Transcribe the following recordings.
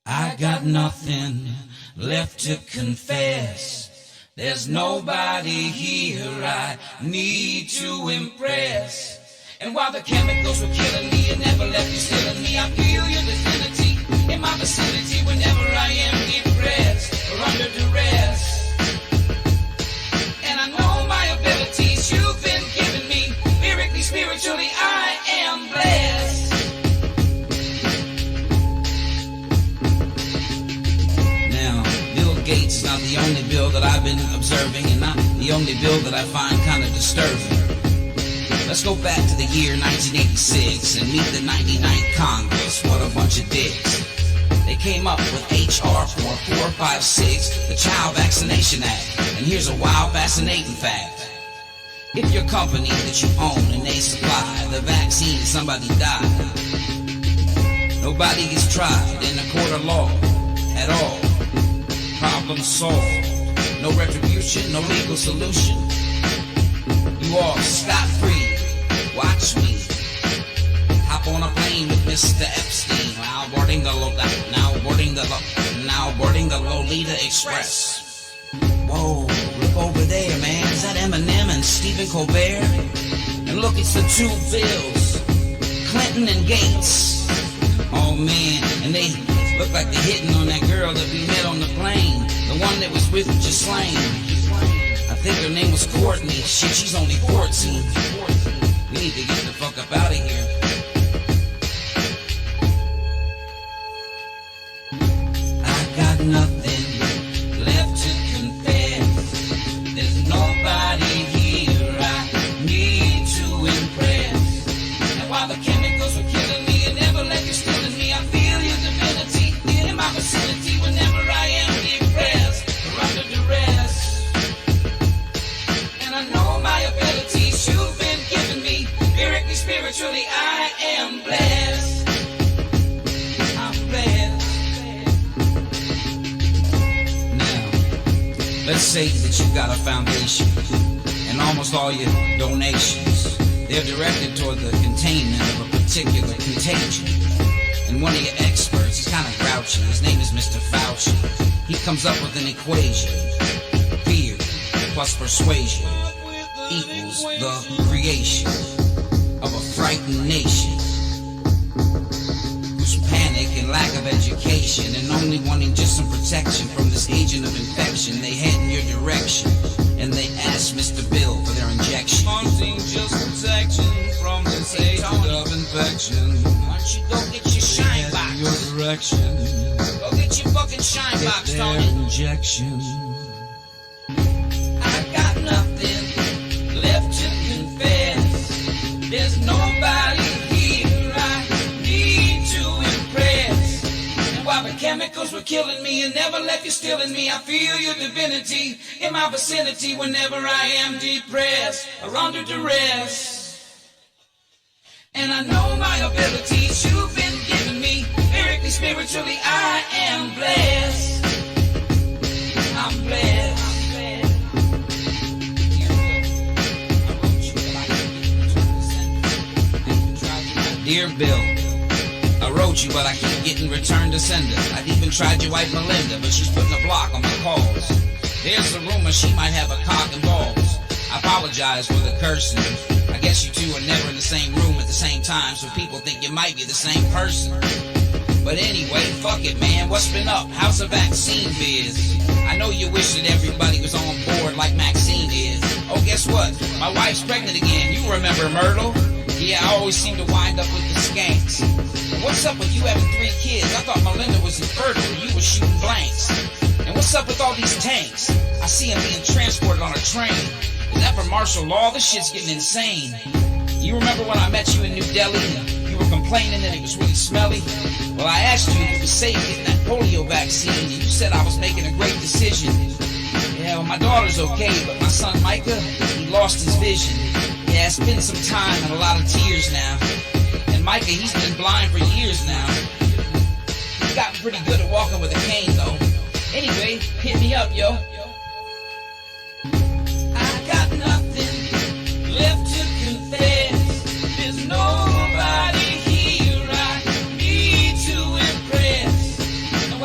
I got nothing left to confess. There's nobody here I need to impress. And while the chemicals were killing me, it never left you stealing me. I feel your vicinity in my vicinity whenever I am depressed or under duress. And I know my abilities you've been giving me. Lyrically, spiritually, I am blessed. Gates is not the only bill that I've been observing, and not the only bill that I find kind of disturbing. Let's go back to the year 1986 and meet the 99th Congress. What a bunch of dicks. They came up with H.R. 4456, the Child Vaccination Act. And here's a wild, fascinating fact. If your company that you own and they supply the vaccine, somebody died, nobody gets tried in a court of law at all. Problem solved. No retribution, no legal solution. You all scot-free. Watch me. Hop on a plane with Mr. Epstein. Now boarding the Lolita Express. Whoa, look over there, man. Is that Eminem and Stephen Colbert? And look, it's the two Bills, Clinton and Gates. Oh man, and they look like they're hitting on that girl that we met on the plane, the one that was with Ghislaine. I think her name was Courtney. Shit, she's only 14. We need to get the fuck up out of here. I got nothing left to confess. There's nobody here I need to impress. And while the chemicals were killing me, it never left you stealing me. I feel your divinity in my vicinity whenever I am depressed or under duress. And I know my abilities you've been giving me. Lyrically, spiritually, I am blessed. I'm blessed. Now, let's say that you got a foundation and almost all your donations, they're directed toward the containment of a particular contagion. And one of your experts, he's kind of grouchy, his name is Mr. Fauci. He comes up with an equation. Fear plus persuasion equals the creation of a frightened nation whose panic and lack of education and only wanting just some protection from this agent of infection, they head in your direction and they ask Mr. Bill for their injection. Wanting just protection from this agent of infection. Why don't you go get your shine box? Your direction. Go get your fucking shine box, Tony. Injection. I got nothing left to confess. There's nobody here I need to impress. And while the chemicals were killing me and never left you stealing me, I feel your divinity in my vicinity whenever I am depressed or under duress. And I know my abilities you've been giving me. Lyrically, spiritually, I am blessed. I'm blessed. Dear Bill, I wrote you, but I keep getting returned to sender. I've even tried your wife Melinda, but she's putting a block on my calls. There's a rumor she might have a cock and balls. I apologize for the cursing. I guess you two are never in the same room at the same time, so people think you might be the same person. But anyway, fuck it, man. What's been up? How's the vaccine biz? I know you wish that everybody was on board like Maxine is. Oh, guess what? My wife's pregnant again. You remember Myrtle? Yeah, I always seem to wind up with the skanks. And what's up with you having 3 kids? I thought Melinda was infertile and you were shooting blanks. And what's up with all these tanks? I see them being transported on a train. Is that for martial law? This shit's getting insane. You remember when I met you in New Delhi and you were complaining that it was really smelly? Well, I asked you if it was safe getting that polio vaccine and you said I was making a great decision. Yeah, well, my daughter's okay, but my son Micah, he lost his vision. Yeah, it's been some time and a lot of tears now. And Micah, he's been blind for years now. He's gotten pretty good at walking with a cane, though. Anyway, hit me up, yo. I got nothing left to confess. There's nobody here I need to impress. And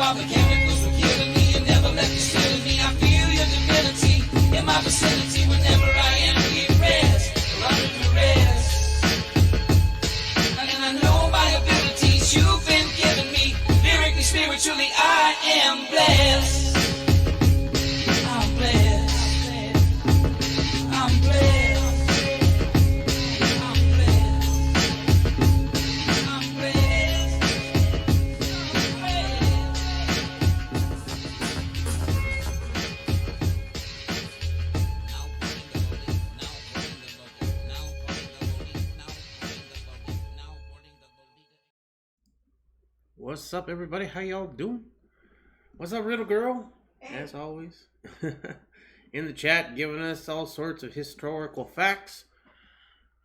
What's up, everybody? How y'all doing? What's up, Riddle Girl? As always. In the chat, giving us all sorts of historical facts.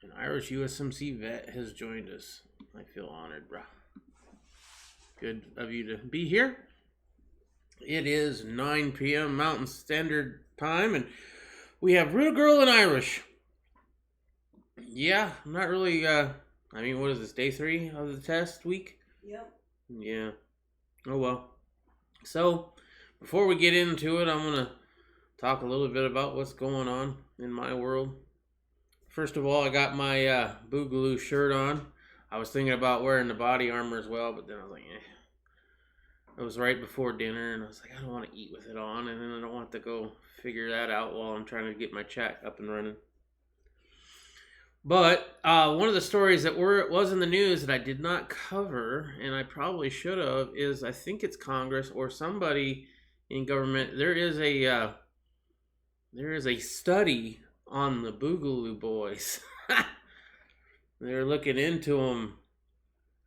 An Irish USMC vet has joined us. I feel honored, bro. Good of you to be here. It is 9 p.m. Mountain Standard Time, and we have Riddle Girl and Irish. Yeah, I'm not really, what is this, day 3 of the test week? Yep. Yeah. Oh, well. So, before we get into it, I'm going to talk a little bit about what's going on in my world. First of all, I got my Boogaloo shirt on. I was thinking about wearing the body armor as well, but then I was like, It was right before dinner, and I was like, I don't want to eat with it on, and then I don't want to go figure that out while I'm trying to get my chat up and running. But one of the stories that was in the news that I did not cover, and I probably should have, is I think it's Congress or somebody in government. There is a study on the Boogaloo Boys. They're looking into them,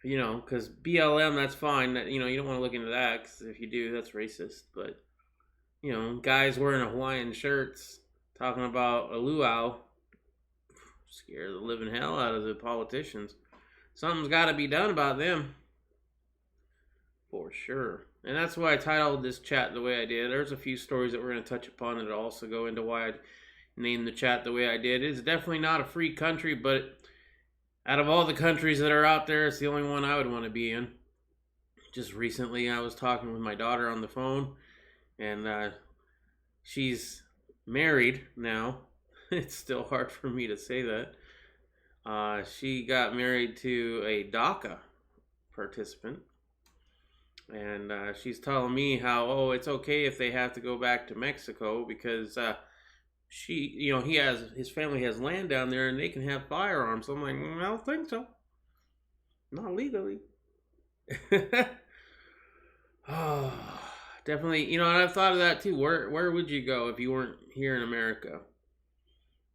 because BLM, that's fine. You don't want to look into that, because if you do, that's racist. But, guys wearing Hawaiian shirts talking about a luau scare the living hell out of the politicians. Something's got to be done about them. For sure. And that's why I titled this chat the way I did. There's a few stories that we're going to touch upon that also go into why I named the chat the way I did. It's definitely not a free country, but out of all the countries that are out there, it's the only one I would want to be in. Just recently, I was talking with my daughter on the phone, and she's married now. It's still hard for me to say that. She got married to a DACA participant. And she's telling me how, it's okay if they have to go back to Mexico because his family has land down there and they can have firearms. I'm like, I don't think so. Not legally. Oh, definitely. And I've thought of that too. Where would you go if you weren't here in America?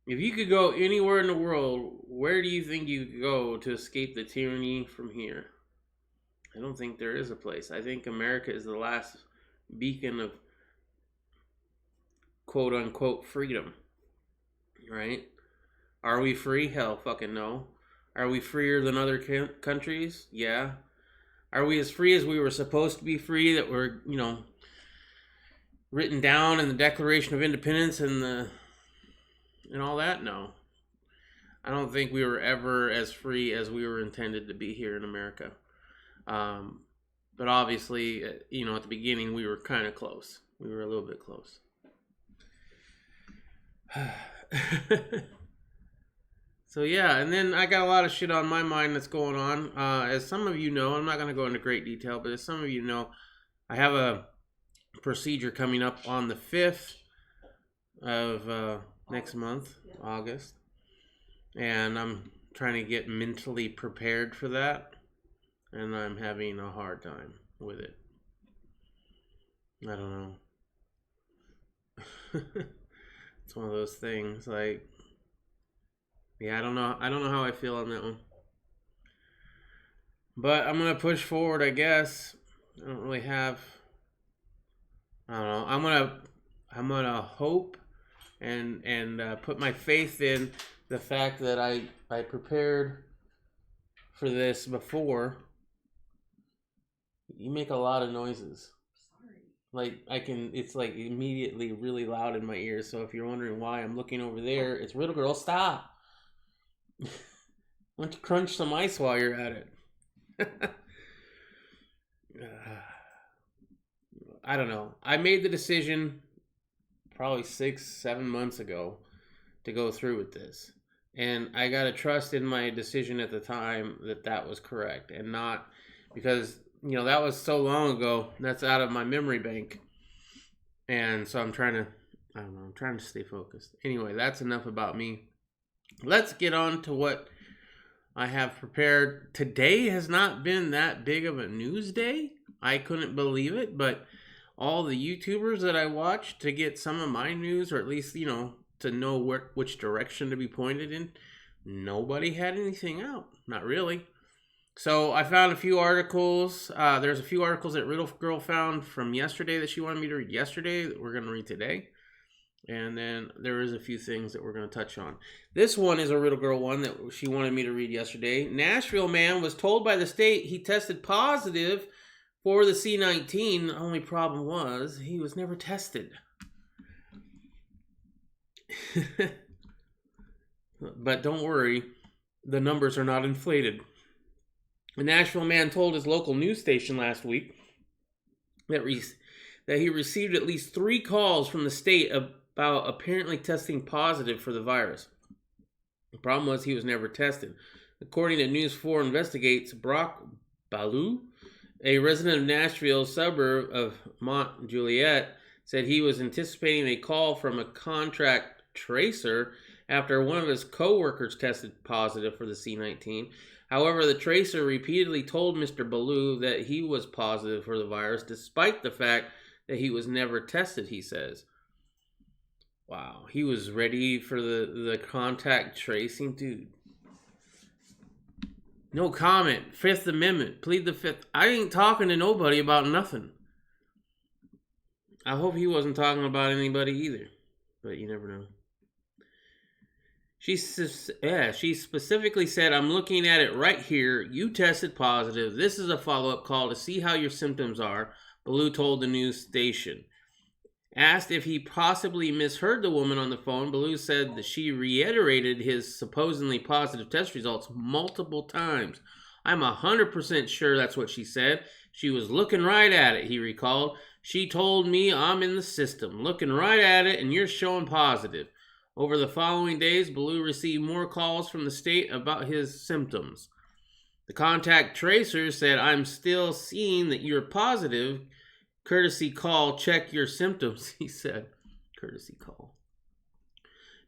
If you could go anywhere in the world, where do you think you could go to escape the tyranny from here? I don't think there is a place. I think America is the last beacon of quote-unquote freedom, right? Are we free? Hell fucking no. Are we freer than other countries? Yeah. Are we as free as we were supposed to be free, that were, written down in the Declaration of Independence and all that? No. I don't think we were ever as free as we were intended to be here in America. But obviously, at the beginning, we were kind of close. We were a little bit close. So yeah, and then I got a lot of shit on my mind that's going on. As some of you know, I'm not going to go into great detail, but as some of you know, I have a procedure coming up on the 5th of next month, August. And I'm trying to get mentally prepared for that. And I'm having a hard time with it. I don't know. It's one of those things, like, yeah, I don't know how I feel on that one. But I'm going to push forward, I guess. I don't really have, I don't know. I'm going to hope and put my faith in the fact that I prepared for this before. You make a lot of noises. Like, it's like immediately really loud in my ears. So if you're wondering why I'm looking over there, it's Riddle Girl, stop. Why don't you crunch some ice while you're at it? I don't know. I made the decision probably 6-7 months ago to go through with this. And I got to trust in my decision at the time that was correct. And not because, that was so long ago. That's out of my memory bank. And so I'm trying to stay focused. Anyway, that's enough about me. Let's get on to what I have prepared. Today has not been that big of a news day. I couldn't believe it, but all the YouTubers that I watched to get some of my news, or at least, to know which direction to be pointed in, nobody had anything out. Not really. So I found a few articles. There's a few articles that Riddle Girl found from yesterday that she wanted me to read yesterday that we're going to read today. And then there is a few things that we're going to touch on. This one is a Riddle Girl one that she wanted me to read yesterday. Nashville man was told by the state he tested positive for the C-19. The only problem was he was never tested. But don't worry, the numbers are not inflated. A Nashville man told his local news station last week that he received at least 3 calls from the state about apparently testing positive for the virus. The problem was he was never tested. According to News 4 Investigates, Brock Ballou, a resident of Nashville's suburb of Mont Juliet, said he was anticipating a call from a contract tracer after one of his co-workers tested positive for the C-19. However, the tracer repeatedly told Mr. Ballou that he was positive for the virus, despite the fact that he was never tested, he says. Wow, he was ready for the contact tracing? Dude. No comment. Fifth Amendment. Plead the Fifth. I ain't talking to nobody about nothing. I hope he wasn't talking about anybody either. But you never know. She specifically said, I'm looking at it right here. You tested positive. This is a follow-up call to see how your symptoms are, Ballou told the news station. Asked if he possibly misheard the woman on the phone, Ballou said that she reiterated his supposedly positive test results multiple times. I'm 100% sure that's what she said. She was looking right at it, he recalled. She told me I'm in the system, looking right at it, and you're showing positive. Over the following days, Ballou received more calls from the state about his symptoms. The contact tracer said, I'm still seeing that you're positive. Courtesy call, check your symptoms, he said. Courtesy call.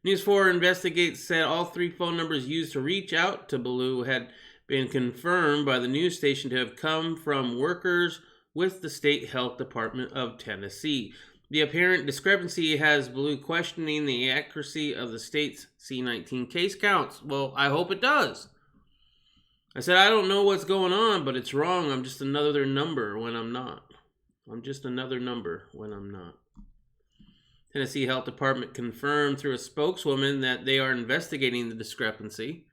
News 4 Investigates said all 3 phone numbers used to reach out to Ballou had been confirmed by the news station to have come from workers with the State Health Department of Tennessee. The apparent discrepancy has Ballou questioning the accuracy of the state's C-19 case counts. Well, I hope it does. I said, I don't know what's going on, but it's wrong. I'm just another number when I'm not. I'm just another number when I'm not. Tennessee Health Department confirmed through a spokeswoman that they are investigating the discrepancy.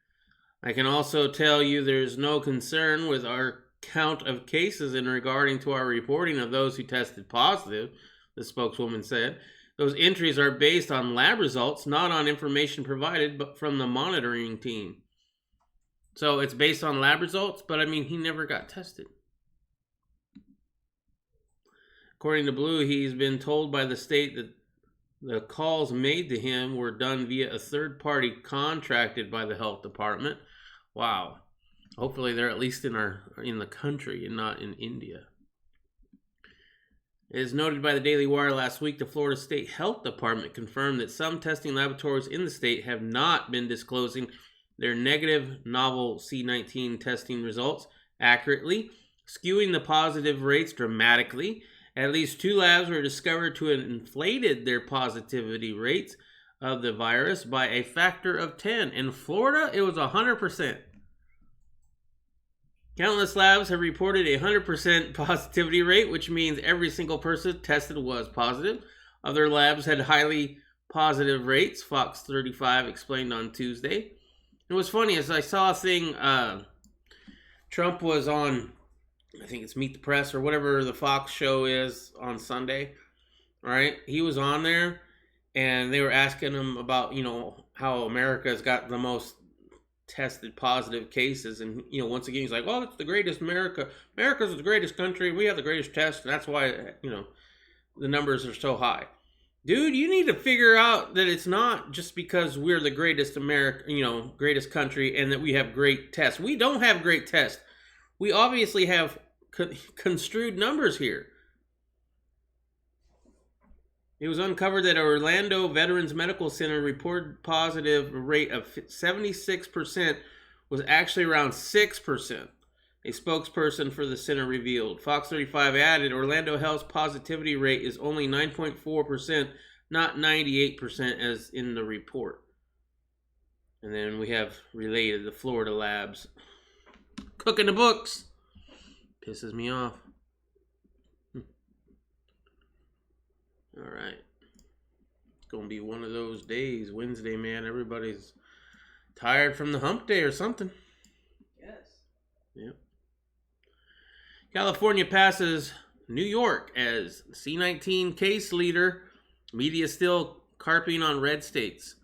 I can also tell you there's no concern with our count of cases in regarding to our reporting of those who tested positive, the spokeswoman said. Those entries are based on lab results, not on information provided but from the monitoring team. So it's based on lab results, but I mean, he never got tested. According to Ballou, he's been told by the state that the calls made to him were done via a third party contracted by the health department. Wow. Hopefully they're at least in the country and not in India. As noted by the Daily Wire last week, the Florida State Health Department confirmed that some testing laboratories in the state have not been disclosing their negative novel C-19 testing results accurately, skewing the positive rates dramatically. At least 2 labs were discovered to have inflated their positivity rates of the virus by a factor of 10. In Florida, it was 100%. Countless labs have reported a 100% positivity rate, which means every single person tested was positive. Other labs had highly positive rates, Fox 35 explained on Tuesday. It was funny, as I saw a thing, Trump was on, I think it's Meet the Press or whatever the Fox show is on Sunday. All right, he was on there, and they were asking him about, how America's got the most tested positive cases, and once again he's like, well, it's the greatest America's the greatest country, we have the greatest test, and that's why the numbers are so high. Dude, you need to figure out that it's not just because we're the greatest greatest country and that we have great tests. We don't have great tests. We obviously have construed numbers here. It was uncovered that Orlando Veterans Medical Center reported positive rate of 76% was actually around 6%. A spokesperson for the center revealed. Fox 35 added, Orlando Health's positivity rate is only 9.4%, not 98% as in the report. And then we have related the Florida labs. Cooking the books. Pisses me off. All right. It's going to be one of those days. Wednesday, man. Everybody's tired from the hump day or something. Yes. Yep. California passes New York as C-19 case leader. Media still carping on red states.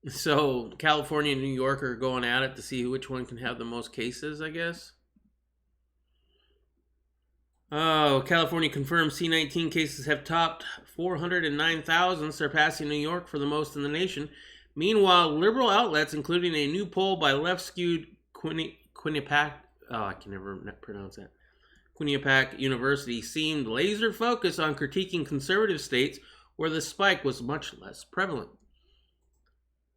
So California and New York are going at it to see which one can have the most cases, I guess. Oh, California confirms C-19 cases have topped 409,000, surpassing New York for the most in the nation. Meanwhile, liberal outlets, including a new poll by left-skewed Quinnipiac, I can never pronounce that, Quinnipiac University, seemed laser-focused on critiquing conservative states where the spike was much less prevalent.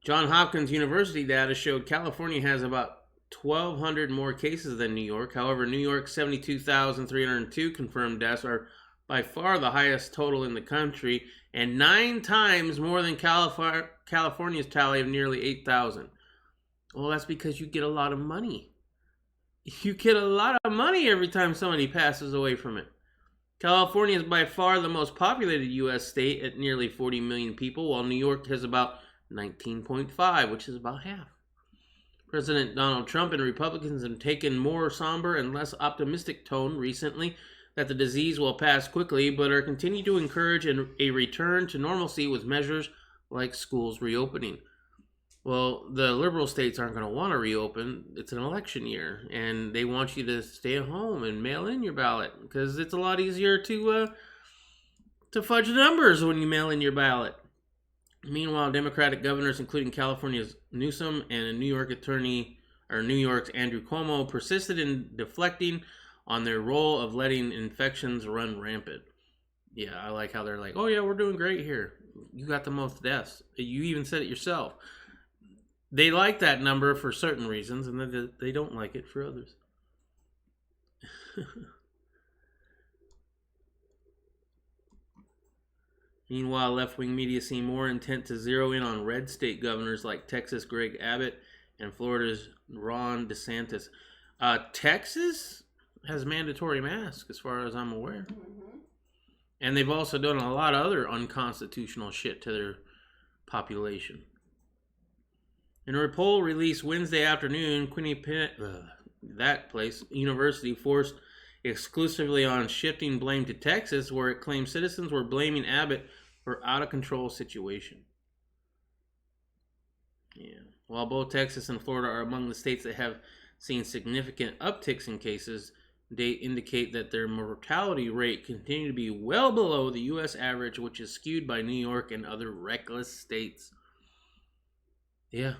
Johns Hopkins University data showed California has about 1,200 more cases than New York. However, New York's 72,302 confirmed deaths are by far the highest total in the country, and 9 times more than California's tally of nearly 8,000. Well, that's because you get a lot of money. You get a lot of money every time somebody passes away from it. California is by far the most populated U.S. state at nearly 40 million people, while New York has about 19.5, which is about half. President Donald Trump and Republicans have taken more somber and less optimistic tone recently that the disease will pass quickly, but are continuing to encourage a return to normalcy with measures like schools reopening. Well, the liberal states aren't going to want to reopen. It's an election year, and they want you to stay at home and mail in your ballot because it's a lot easier to fudge numbers when you mail in your ballot. Meanwhile, Democratic governors, including California's Newsom and New York's Andrew Cuomo, persisted in deflecting on their role of letting infections run rampant. Yeah, I like how they're like, oh yeah, we're doing great here. You got the most deaths. You even said it yourself. They like that number for certain reasons, and then they don't like it for others. Meanwhile, left-wing media seem more intent to zero in on red state governors like Texas' Greg Abbott and Florida's Ron DeSantis. Texas has mandatory masks, as far as I'm aware. Mm-hmm. And they've also done a lot of other unconstitutional shit to their population. In a poll released Wednesday afternoon, University forced exclusively on shifting blame to Texas, where it claimed citizens were blaming Abbott for out-of-control situation. Yeah. While both Texas and Florida are among the states that have seen significant upticks in cases, they indicate that their mortality rate continues to be well below the U.S. average, which is skewed by New York and other reckless states. Yeah.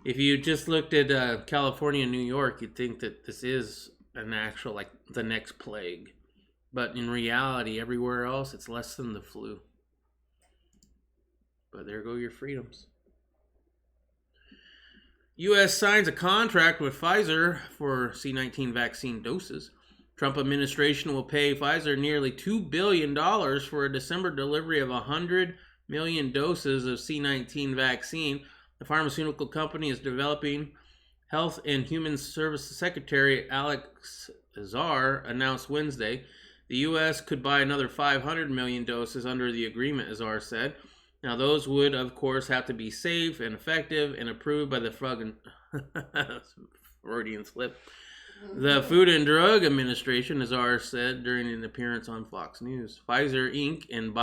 If you just looked at California and New York, you'd think that this is an actual, like, the next plague. But in reality, everywhere else, it's less than the flu. But there go your freedoms. U.S. signs a contract with Pfizer for C-19 vaccine doses. Trump administration will pay Pfizer nearly $2 billion for a December delivery of 100 million doses of C-19 vaccine. The pharmaceutical company is developing. Health and Human Services Secretary Alex Azar announced Wednesday the U.S. could buy another 500 million doses under the agreement, Azar said. Now, those would, of course, have to be safe and effective and approved by the Freudian slip. The Food and Drug Administration, Azar said during an appearance on Fox News. Pfizer Inc. and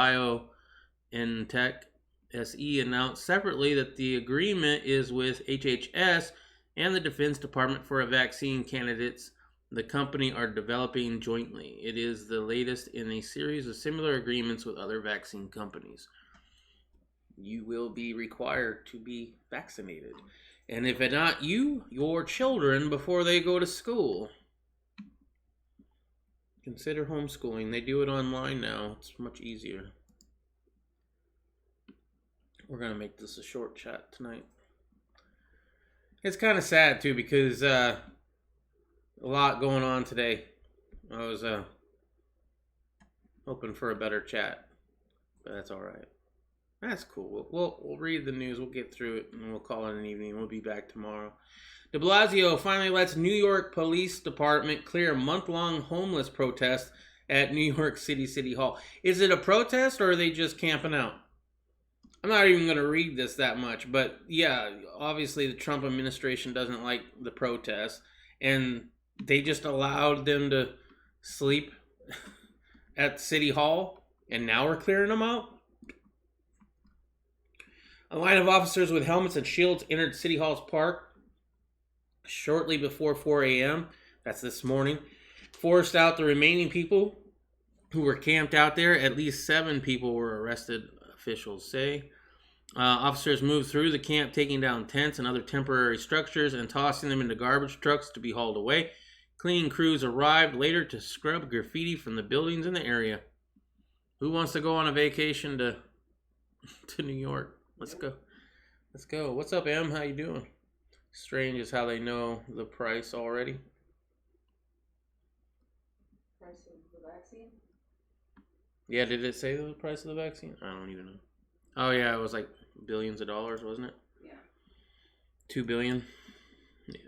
BioNTech SE announced separately that the agreement is with HHS and the Defense Department for a vaccine candidates the company are developing jointly. It is the latest in a series of similar agreements with other vaccine companies. You will be required to be vaccinated. And if not you, your children before they go to school. Consider homeschooling. They do it online now. It's much easier. We're going to make this a short chat tonight. It's kind of sad, too, because a lot going on today. I was hoping for a better chat, but that's all right. That's cool. We'll read the news. We'll get through it, and we'll call it an evening. We'll be back tomorrow. De Blasio finally lets New York Police Department clear a month-long homeless protest at New York City Hall. Is it a protest, or are they just camping out? I'm not even going to read this that much, but yeah, obviously the Trump administration doesn't like the protests, and they just allowed them to sleep at City Hall, and now we're clearing them out? A line of officers with helmets and shields entered City Hall's park shortly before 4 a.m. That's this morning. Forced out the remaining people who were camped out there. At least 7 people were arrested, officials say. Officers moved through the camp, taking down tents and other temporary structures and tossing them into garbage trucks to be hauled away. Cleaning crews arrived later to scrub graffiti from the buildings in the area. Who wants to go on a vacation to New York? Let's go. Let's go. What's up, Em? How you doing? Strange is how they know the price already. Price of the vaccine? Yeah, did it say the price of the vaccine? I don't even know. Oh yeah, it was like billions of dollars, wasn't it? Yeah. 2 billion. Yeah.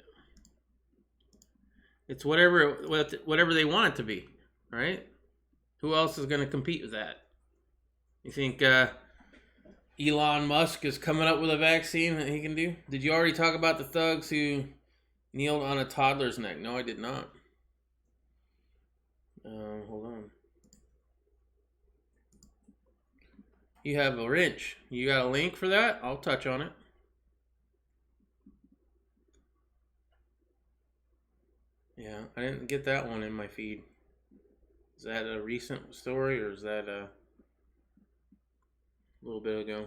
It's whatever they want it to be, right? Who else is going to compete with that? You think Elon Musk is coming up with a vaccine that he can do? Did you already talk about the thugs who kneeled on a toddler's neck? No, I did not. Hold on. You have a wrench. You got a link for that? I'll touch on it. Yeah, I didn't get that one in my feed. Is that a recent story, or is that a little bit ago?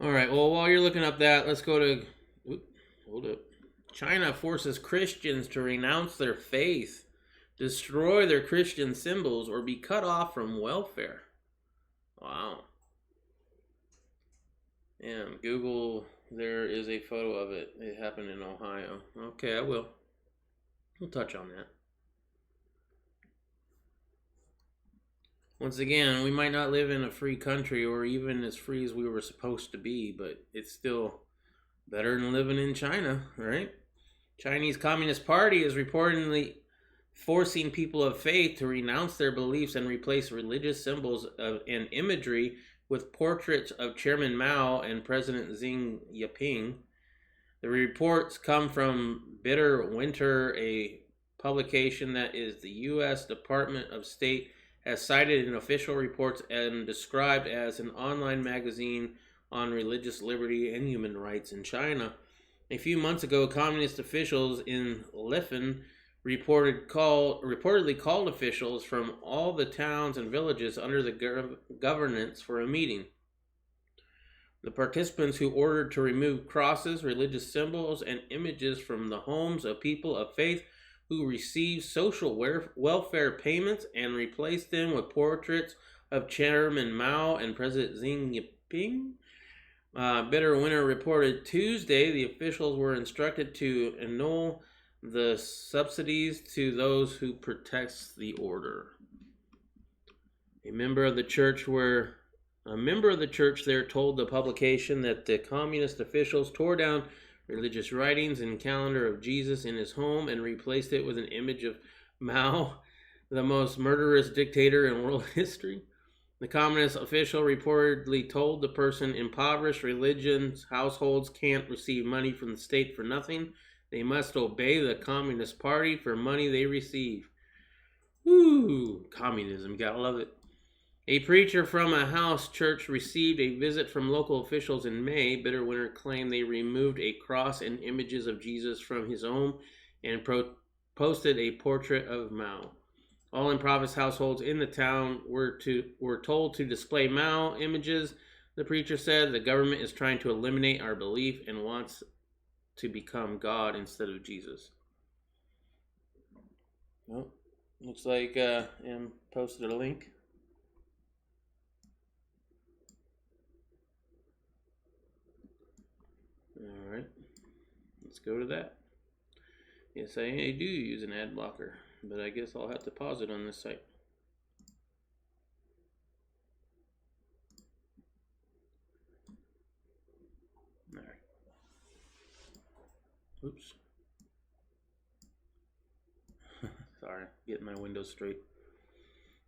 All right, well, while you're looking up that, let's go to... hold up. China forces Christians to renounce their faith, destroy their Christian symbols, or be cut off from welfare. Wow. And Google, there is a photo of it. It happened in Ohio. Okay, I will. We'll touch on that. Once again, we might not live in a free country or even as free as we were supposed to be, but it's still better than living in China, right? Chinese Communist Party is reportedly forcing people of faith to renounce their beliefs and replace religious symbols and imagery with portraits of Chairman Mao and President Xi Jinping. The reports come from Bitter Winter, a publication that is the U.S. Department of State has cited in official reports and described as an online magazine on religious liberty and human rights in China. A few months ago, communist officials in Lifen reportedly called officials from all the towns and villages under the governance for a meeting. The participants who ordered to remove crosses, religious symbols, and images from the homes of people of faith who received social welfare payments and replaced them with portraits of Chairman Mao and President Xi Jinping. Bitter Winter reported Tuesday the officials were instructed to annul the subsidies to those who protest the order. A member of the church there told the publication that the communist officials tore down religious writings and calendar of Jesus in his home and replaced it with an image of Mao, the most murderous dictator in world history. The communist official reportedly told the person impoverished religions households can't receive money from the state for nothing. They must obey the Communist Party for money they receive. Woo! Communism, gotta love it. A preacher from a house church received a visit from local officials in May. Bitter Winter claimed they removed a cross and images of Jesus from his home and posted a portrait of Mao. All impoverished households in the town were told to display Mao images. The preacher said the government is trying to eliminate our belief and wants to become God instead of Jesus. Well, looks like Em posted a link. All right, let's go to that. Yes, I do use an ad blocker. but I guess I'll have to pause it on this site. All right. Oops. Sorry, getting my windows straight.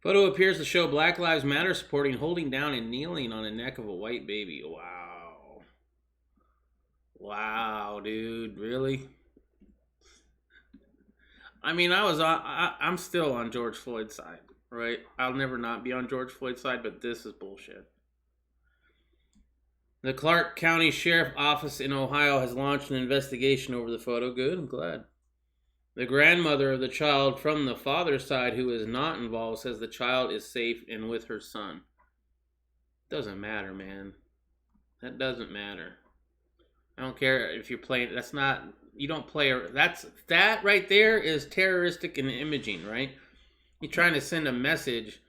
Photo appears to show Black Lives Matter supporting holding down and kneeling on the neck of a white baby. Wow. Wow, dude, really? I mean, I'm still on George Floyd's side, right? I'll never not be on George Floyd's side, but this is bullshit. The Clark County Sheriff Office in Ohio has launched an investigation over the photo. Good, I'm glad. The grandmother of the child from the father's side, who is not involved, says the child is safe and with her son. Doesn't matter, man. That doesn't matter. I don't care if you're playing. That's not. You don't play. That right there is terroristic and imaging, right? You're trying to send a message.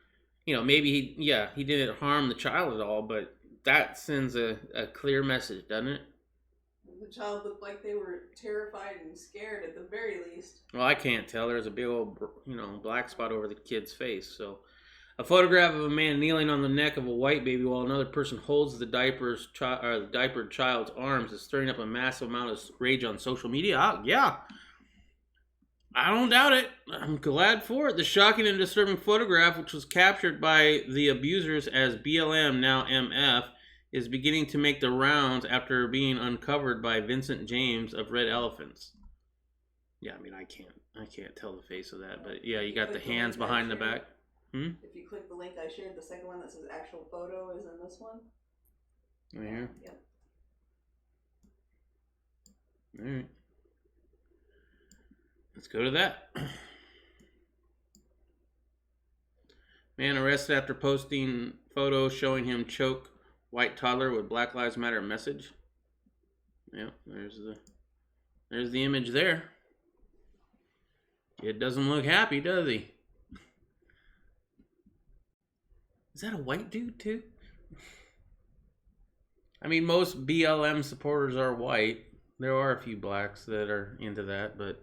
You know, maybe he didn't harm the child at all, but that sends a clear message, doesn't it? The child looked like they were terrified and scared at the very least. Well, I can't tell. There's a big old, black spot over the kid's face. So, a photograph of a man kneeling on the neck of a white baby while another person holds the diapered child's arms is stirring up a massive amount of rage on social media. Yeah, I don't doubt it. I'm glad for it. The shocking and disturbing photograph, which was captured by the abusers as BLM, now MF, is beginning to make the rounds after being uncovered by Vincent James of Red Elephants. Yeah, I mean, I can't tell the face of that, but yeah, you got the hands behind the back. If you click the link I shared, the second one that says actual photo is in this one. Right here? Yep. Alright. Let's go to that. Man arrested after posting photos showing him choke white toddler with Black Lives Matter message. Yeah, there's the image there. It doesn't look happy, does he? Is that a white dude too? I mean, most BLM supporters are white. There are a few blacks that are into that, but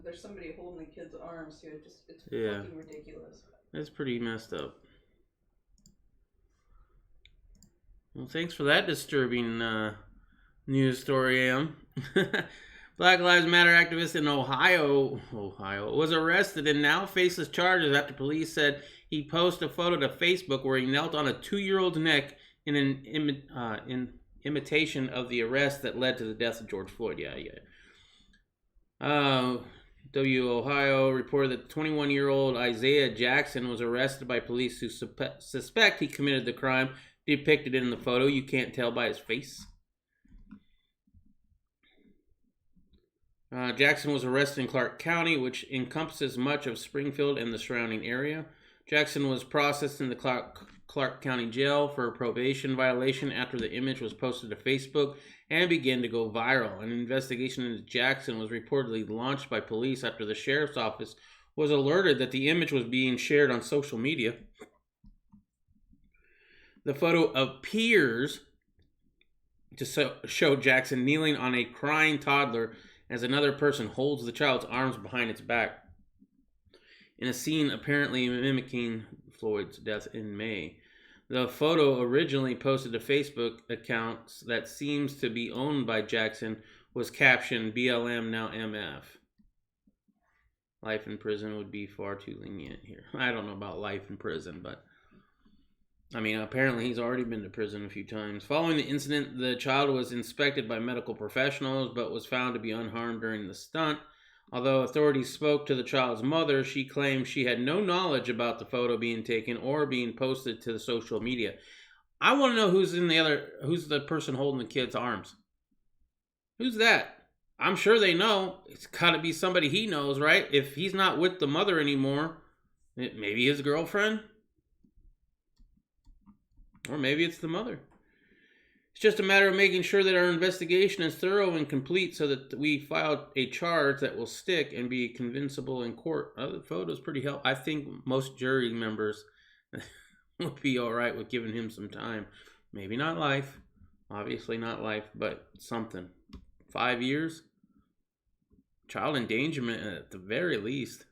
there's somebody holding the kid's arms too. It's yeah, fucking ridiculous. It's pretty messed up. Well, thanks for that disturbing news story, Am. Black Lives Matter activist in Ohio was arrested and now faces charges after police said he posted a photo to Facebook where he knelt on a 2-year-old's neck in an imitation of the arrest that led to the death of George Floyd. Ohio reported that 21-year-old Isaiah Jackson was arrested by police who suspect he committed the crime depicted in the photo. You can't tell by his face. Jackson was arrested in Clark County, which encompasses much of Springfield and the surrounding area. Jackson was processed in the Clark County Jail for a probation violation after the image was posted to Facebook and began to go viral. An investigation into Jackson was reportedly launched by police after the sheriff's office was alerted that the image was being shared on social media. The photo appears to show Jackson kneeling on a crying toddler as another person holds the child's arms behind its back, in a scene apparently mimicking Floyd's death in May. The photo, originally posted to Facebook accounts that seems to be owned by Jackson, was captioned BLM now MF. Life in prison would be far too lenient here. I don't know about life in prison, but I mean, apparently he's already been to prison a few times. Following the incident, the child was inspected by medical professionals, but was found to be unharmed during the stunt. Although authorities spoke to the child's mother, she claimed she had no knowledge about the photo being taken or being posted to the social media. I want to know who's the person holding the kid's arms. Who's that? I'm sure they know. It's got to be somebody he knows, right? If he's not with the mother anymore, maybe his girlfriend? Or maybe it's the mother. It's just a matter of making sure that our investigation is thorough and complete so that we file a charge that will stick and be convincible in court. The photo's pretty helpful. I think most jury members would be all right with giving him some time. Maybe not life. Obviously not life, but something. 5 years? child endangerment at the very least.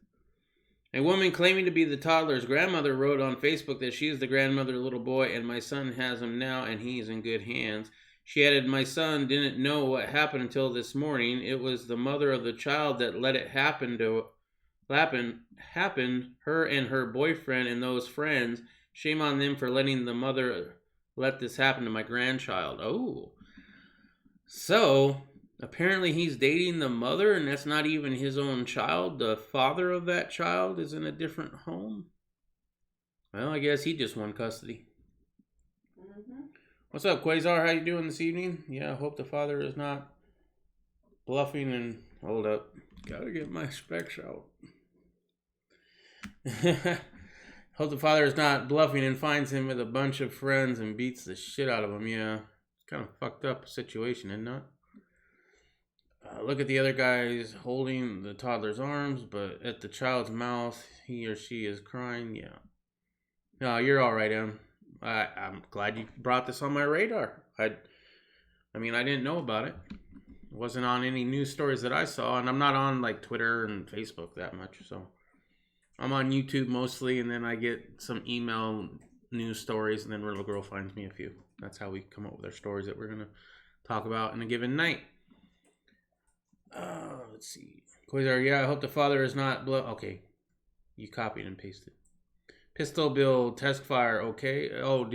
A woman claiming to be the toddler's grandmother wrote on Facebook that she is the grandmother of the little boy and my son has him now and he's in good hands. She added, my son didn't know what happened until this morning. It was the mother of the child that let it happen, her and her boyfriend and those friends. Shame on them for letting the mother let this happen to my grandchild. Oh. So, apparently he's dating the mother and that's not even his own child. The father of that child is in a different home. Well, I guess he just won custody. Mm-hmm. What's up, Quasar? How you doing this evening? Yeah, I hope the father is not bluffing and... Hold up. Gotta get my specs out. Hope the father is not bluffing and finds him with a bunch of friends and beats the shit out of him. Yeah, it's kind of fucked up situation, isn't it? Look at the other guys holding the toddler's arms, but at the child's mouth, he or she is crying. Yeah. No, you're all right, Em. I'm glad you brought this on my radar. I mean, I didn't know about it. It wasn't on any news stories that I saw, and I'm not on like Twitter and Facebook that much, so I'm on YouTube mostly, and then I get some email news stories, and then Little Girl finds me a few. That's how we come up with our stories that we're gonna talk about in a given night. Let's see. Quasar, yeah, I hope the father is not okay. You copied and pasted. Pistol build, test fire, okay. Oh,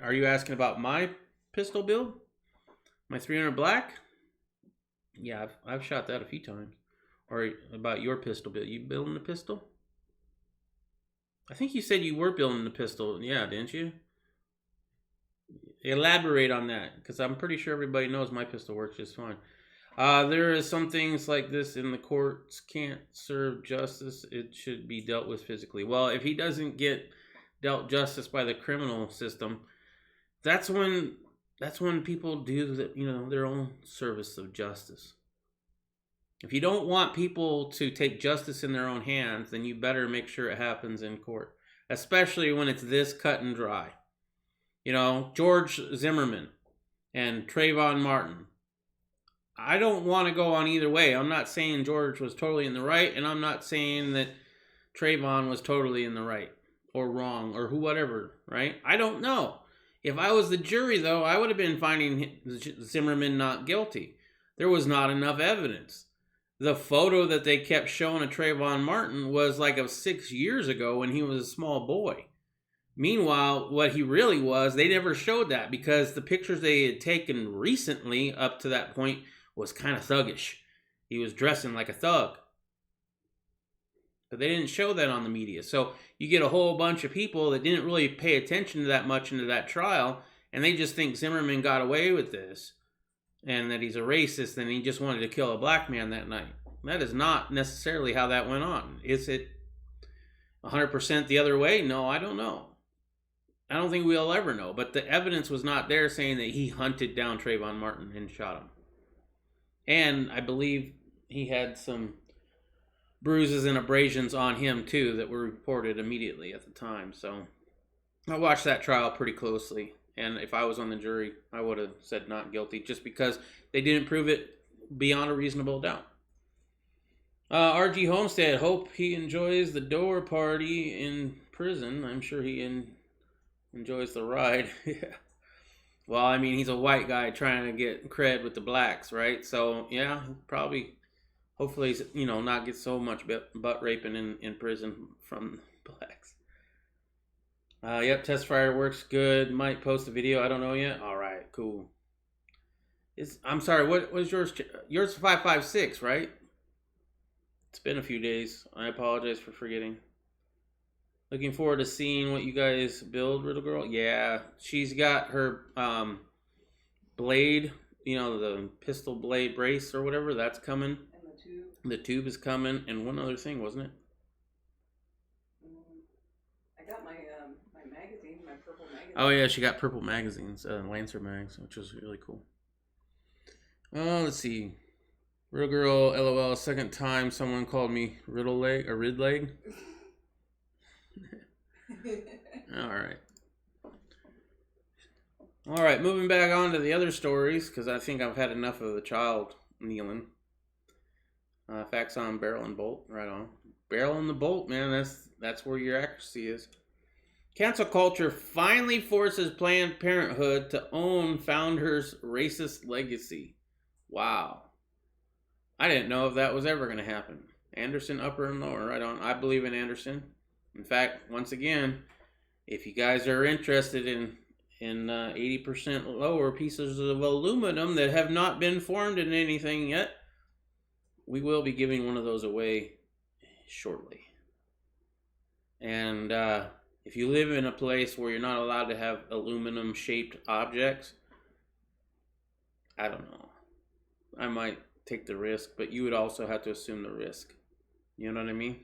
are you asking about my pistol build? My 300 black? Yeah, I've shot that a few times. Or about your pistol build. You building the pistol? I think you said you were building the pistol. Yeah, didn't you? Elaborate on that, because I'm pretty sure everybody knows my pistol works just fine. There is some things like this in the courts can't serve justice. It should be dealt with physically. Well, if he doesn't get dealt justice by the criminal system, that's when people do their own service of justice. If you don't want people to take justice in their own hands, then you better make sure it happens in court, especially when it's this cut and dry. George Zimmerman and Trayvon Martin. I don't want to go on either way. I'm not saying George was totally in the right, and I'm not saying that Trayvon was totally in the right or wrong or whatever, right? I don't know. If I was the jury, though, I would have been finding Zimmerman not guilty. There was not enough evidence. The photo that they kept showing of Trayvon Martin was like of 6 years ago when he was a small boy. Meanwhile, what he really was, they never showed that because the pictures they had taken recently up to that point was kind of thuggish. He was dressing like a thug. But they didn't show that on the media. So you get a whole bunch of people that didn't really pay attention to that much into that trial, and they just think Zimmerman got away with this, and that he's a racist, and he just wanted to kill a black man that night. That is not necessarily how that went on. Is it 100% the other way? No, I don't know. I don't think we'll ever know. But the evidence was not there saying that he hunted down Trayvon Martin and shot him. And I believe he had some bruises and abrasions on him, too, that were reported immediately at the time. So I watched that trial pretty closely. And if I was on the jury, I would have said not guilty just because they didn't prove it beyond a reasonable doubt. RG Homestead, hope he enjoys the door party in prison. I'm sure he enjoys the ride. Yeah. Well, I mean, he's a white guy trying to get cred with the blacks, right? So, yeah, probably, hopefully, not get so much butt raping in prison from blacks. Yep, test fire works good. Might post a video. I don't know yet. All right, cool. I'm sorry, what was yours? Yours 556, right? It's been a few days. I apologize for forgetting. Looking forward to seeing what you guys build, Little Girl. Yeah, she's got her blade, the pistol blade brace or whatever. That's coming. And the tube. The tube is coming. And one other thing, wasn't it? I got my magazine, my purple magazine. Oh, yeah, she got purple magazines, Lancer mags, which was really cool. Let's see. Real Girl, LOL, second time someone called me riddle leg or rid leg. All right, moving back on to the other stories because I think I've had enough of the child kneeling. Facts on barrel and bolt. Right on. Barrel and the bolt, man. That's where your accuracy is. Cancel culture finally forces Planned Parenthood to own founders' racist legacy. Wow. I didn't know if that was ever going to happen. Anderson, upper and lower. Right on. I believe in Anderson. In fact, once again, if you guys are interested in 80% lower pieces of aluminum that have not been formed in anything yet, we will be giving one of those away shortly. And if you live in a place where you're not allowed to have aluminum shaped objects, I don't know. I might take the risk, but you would also have to assume the risk. You know what I mean?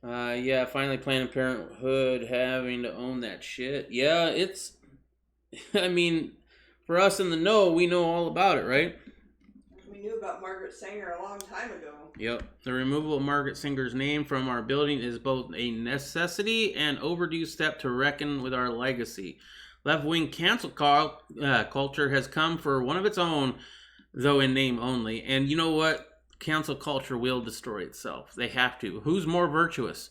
Yeah, finally Planned Parenthood having to own that shit. Yeah, it's, I mean, for us in the know, we know all about it, right? We knew about Margaret Sanger a long time ago. Yep. The removal of Margaret Sanger's name from our building is both a necessity and overdue step to reckon with our legacy. Left-wing cancel culture has come for one of its own, though in name only. And you know what? Cancel culture will destroy itself. They have to. Who's more virtuous?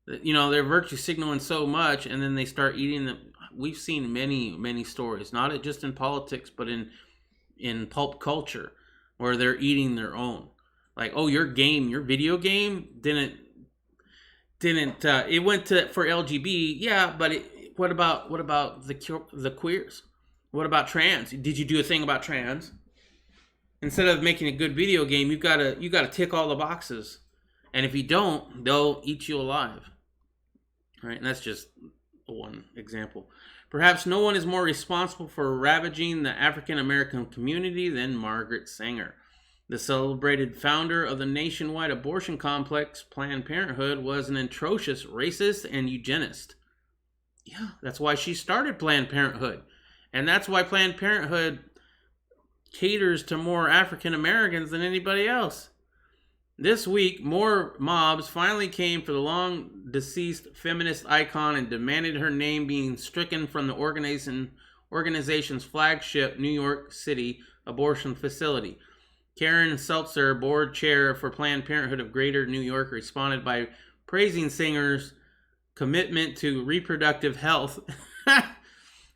You know, they're virtue signaling so much, and then they start eating them. We've seen many stories, not just in politics, but in pulp culture, where they're eating their own. Like, oh, your video game didn't it went to for LGB, yeah, but what about the queers? What about trans? Did you do a thing about trans? Instead of making a good video game, you gotta tick all the boxes, and if you don't, they'll eat you alive. All right, and that's just one example. Perhaps no one is more responsible for ravaging the African American community than Margaret Sanger. The celebrated founder of the nationwide abortion complex, Planned Parenthood, was an atrocious racist and eugenist. Yeah, that's why she started Planned Parenthood, and that's why Planned Parenthood caters to more African Americans than anybody else. This week, more mobs finally came for the long deceased feminist icon and demanded her name being stricken from the organization's flagship New York City abortion facility. Karen Seltzer, board chair for Planned Parenthood of Greater New York, responded by praising Sanger's commitment to reproductive health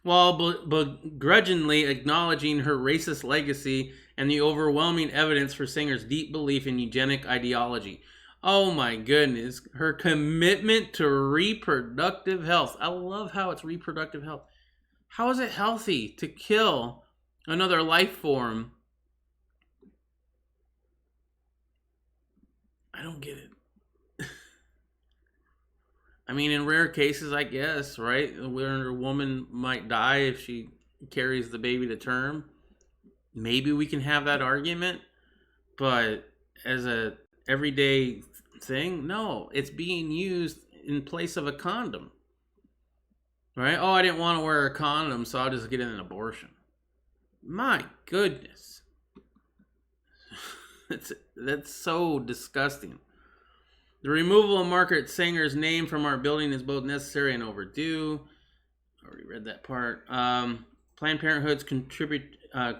while begrudgingly acknowledging her racist legacy and the overwhelming evidence for Sanger's deep belief in eugenic ideology. Oh my goodness, her commitment to reproductive health. I love how it's reproductive health. How is it healthy to kill another life form? I don't get it. I mean, in rare cases, I guess, right? Where a woman might die if she carries the baby to term. Maybe we can have that argument. But as a everyday thing, no. It's being used in place of a condom. Right? Oh, I didn't want to wear a condom, so I'll just get an abortion. My goodness. That's so disgusting. The removal of Margaret Sanger's name from our building is both necessary and overdue. I already read that part. Planned Parenthood's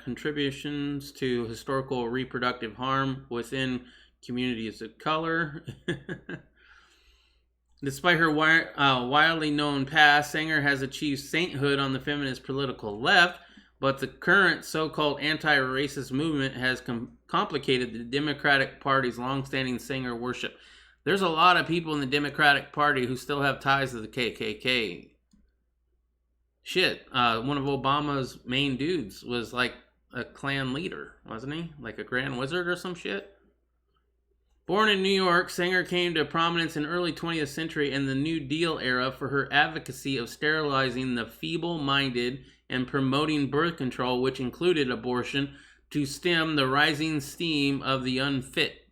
contributions to historical reproductive harm within communities of color. Despite her widely known past, Sanger has achieved sainthood on the feminist political left, but the current so-called anti-racist movement has complicated the Democratic Party's long-standing Sanger worship. There's a lot of people in the Democratic Party who still have ties to the KKK. Shit, one of Obama's main dudes was like a Klan leader, wasn't he? Like a Grand Wizard or some shit? Born in New York, Sanger came to prominence in early 20th century in the New Deal era for her advocacy of sterilizing the feeble-minded and promoting birth control, which included abortion, to stem the rising steam of the unfit.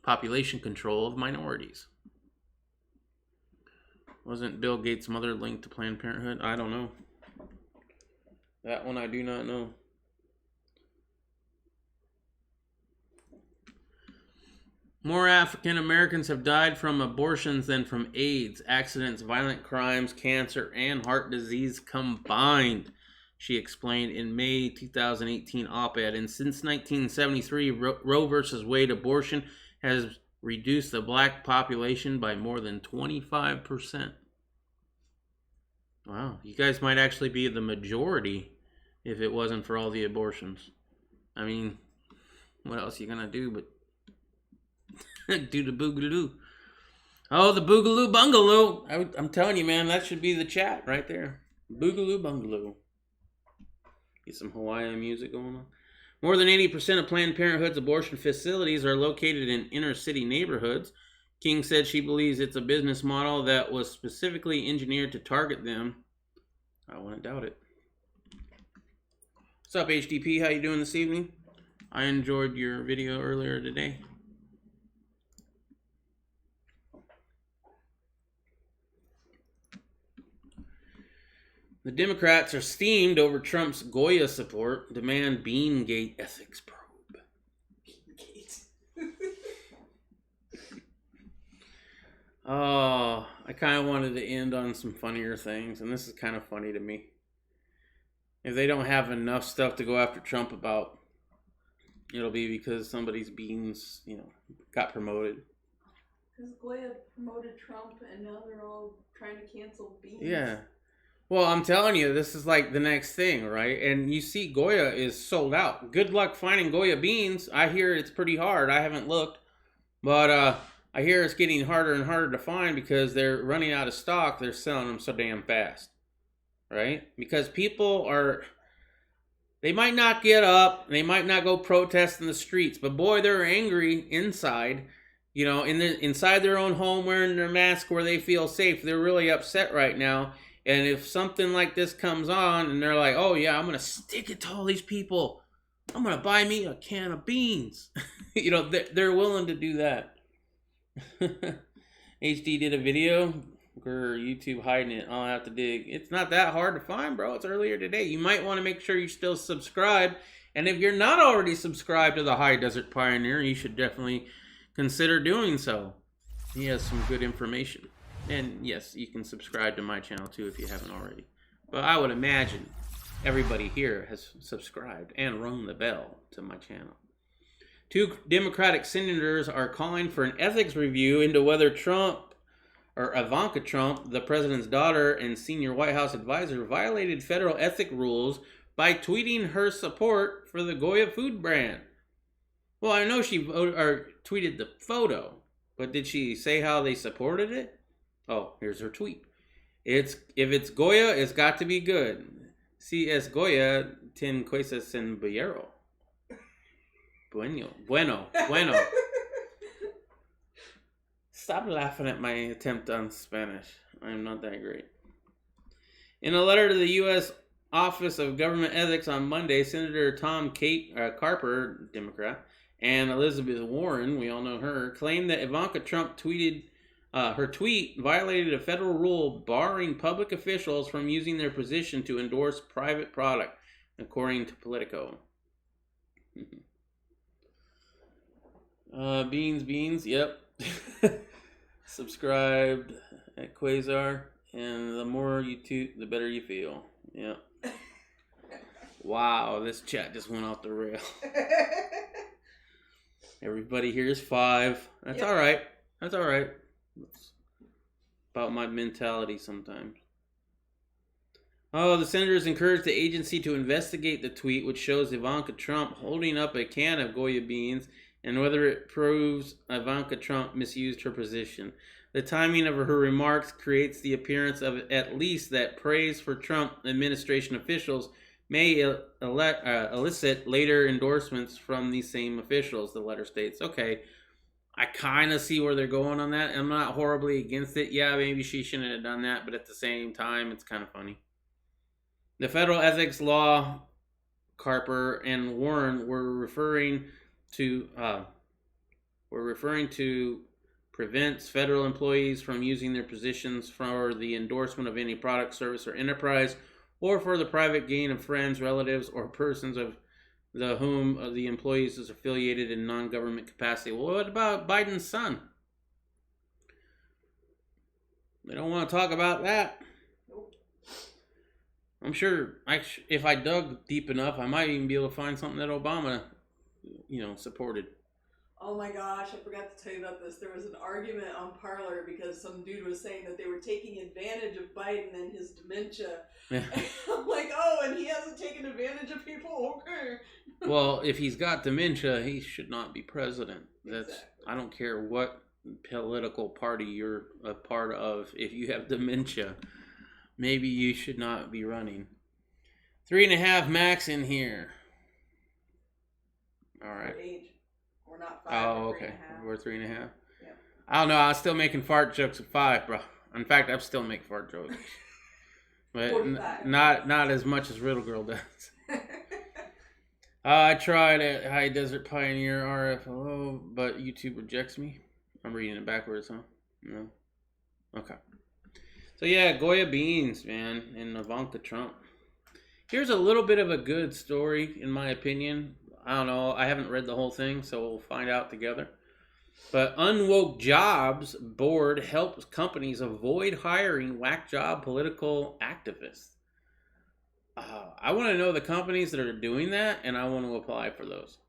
Population control of minorities. Wasn't Bill Gates' mother linked to Planned Parenthood? I don't know. That one I do not know. More African Americans have died from abortions than from AIDS, accidents, violent crimes, cancer, and heart disease combined. she explained in May 2018 op-ed. And since 1973, Roe versus Wade abortion has reduced the black population by more than 25%. Wow, you guys might actually be the majority if it wasn't for all the abortions. I mean, what else are you gonna do but do the boogaloo? Oh, the boogaloo bungalow. I'm telling you, man, that should be the chat right there. Boogaloo bungalow. Get some Hawaiian music going on. More than 80% of Planned Parenthood's abortion facilities are located in inner city neighborhoods. King said she believes it's a business model that was specifically engineered to target them. I wouldn't doubt it. What's up, HDP? How you doing this evening? I enjoyed your video earlier today. The Democrats are steamed over Trump's Goya support, demand Beangate ethics probe. Beangate. Oh, I kind of wanted to end on some funnier things, and this is kind of funny to me. If they don't have enough stuff to go after Trump about, it'll be because somebody's beans, got promoted. Because Goya promoted Trump, and now they're all trying to cancel Beans. Yeah. Well, I'm telling you, this is like the next thing, right? And you see Goya is sold out. Good luck finding Goya beans. I hear it's pretty hard. I haven't looked. But I hear it's getting harder and harder to find because they're running out of stock. They're selling them so damn fast. Right? Because people they might not get up. They might not go protest in the streets. But boy, they're angry inside. Inside their own home wearing their mask where they feel safe. They're really upset right now. And if something like this comes on and they're like, oh yeah, I'm going to stick it to all these people. I'm going to buy me a can of beans. They're willing to do that. HD did a video. Or YouTube hiding it. I'll have to dig. It's not that hard to find, bro. It's earlier today. You might want to make sure you still subscribe. And if you're not already subscribed to the High Desert Pioneer, you should definitely consider doing so. He has some good information. And yes, you can subscribe to my channel too if you haven't already. But I would imagine everybody here has subscribed and rung the bell to my channel. 2 Democratic senators are calling for an ethics review into whether Ivanka Trump, the president's daughter and senior White House advisor, violated federal ethic rules by tweeting her support for the Goya food brand. Well, I know she tweeted the photo, but did she say how they supported it? Oh, here's her tweet. If it's Goya, it's got to be good. Si es Goya, ten cosas en Buero. Bueno. Stop laughing at my attempt on Spanish. I'm not that great. In a letter to the U.S. Office of Government Ethics on Monday, Senator Tom Carper, Democrat, and Elizabeth Warren, we all know her, claimed that Ivanka Trump her tweet violated a federal rule barring public officials from using their position to endorse private product, according to Politico. Beans, yep. Subscribed at Quasar, and the more you toot, the better you feel. Yep. Wow, this chat just went off the rail. Everybody here is 5. That's all right. That's all right. It's about my mentality sometimes. Oh, the senators encouraged the agency to investigate the tweet, which shows Ivanka Trump holding up a can of Goya beans, and whether it proves Ivanka Trump misused her position. The timing of her remarks creates the appearance of at least that praise for Trump administration officials may elicit later endorsements from these same officials, the letter states. Okay, I kind of see where they're going on that. I'm not horribly against it. Yeah, maybe she shouldn't have done that, but at the same time, it's kind of funny. The federal ethics law, Carper and Warren were referring to prevents federal employees from using their positions for the endorsement of any product, service, or enterprise, or for the private gain of friends, relatives, or persons of whom the employees is affiliated in non-government capacity. Well, what about Biden's son? They don't want to talk about that. I'm sure if I dug deep enough, I might even be able to find something that Obama, supported. Oh my gosh, I forgot to tell you about this. There was an argument on Parler because some dude was saying that they were taking advantage of Biden and his dementia. Yeah. I'm like, oh, and he hasn't taken advantage of people? Okay. Well, if he's got dementia, he should not be president. That's Exactly. I don't care what political party you're a part of. If you have dementia, maybe you should not be running. 3.5 max in here. All right. For age. We're not 5. Oh, we're okay. 3.5. We're 3.5. Yeah. I don't know. I was still making fart jokes at 5, bro. In fact, I'm still making fart jokes, but 45. not as much as Riddle Girl does. I tried at High Desert Pioneer RFLO, but YouTube rejects me. I'm reading it backwards, huh? No. Okay. So yeah, Goya Beans, man, and Ivanka Trump. Here's a little bit of a good story, in my opinion. I don't know. I haven't read the whole thing, so we'll find out together. But Unwoke Jobs Board helps companies avoid hiring whack job political activists. I want to know the companies that are doing that, and I want to apply for those.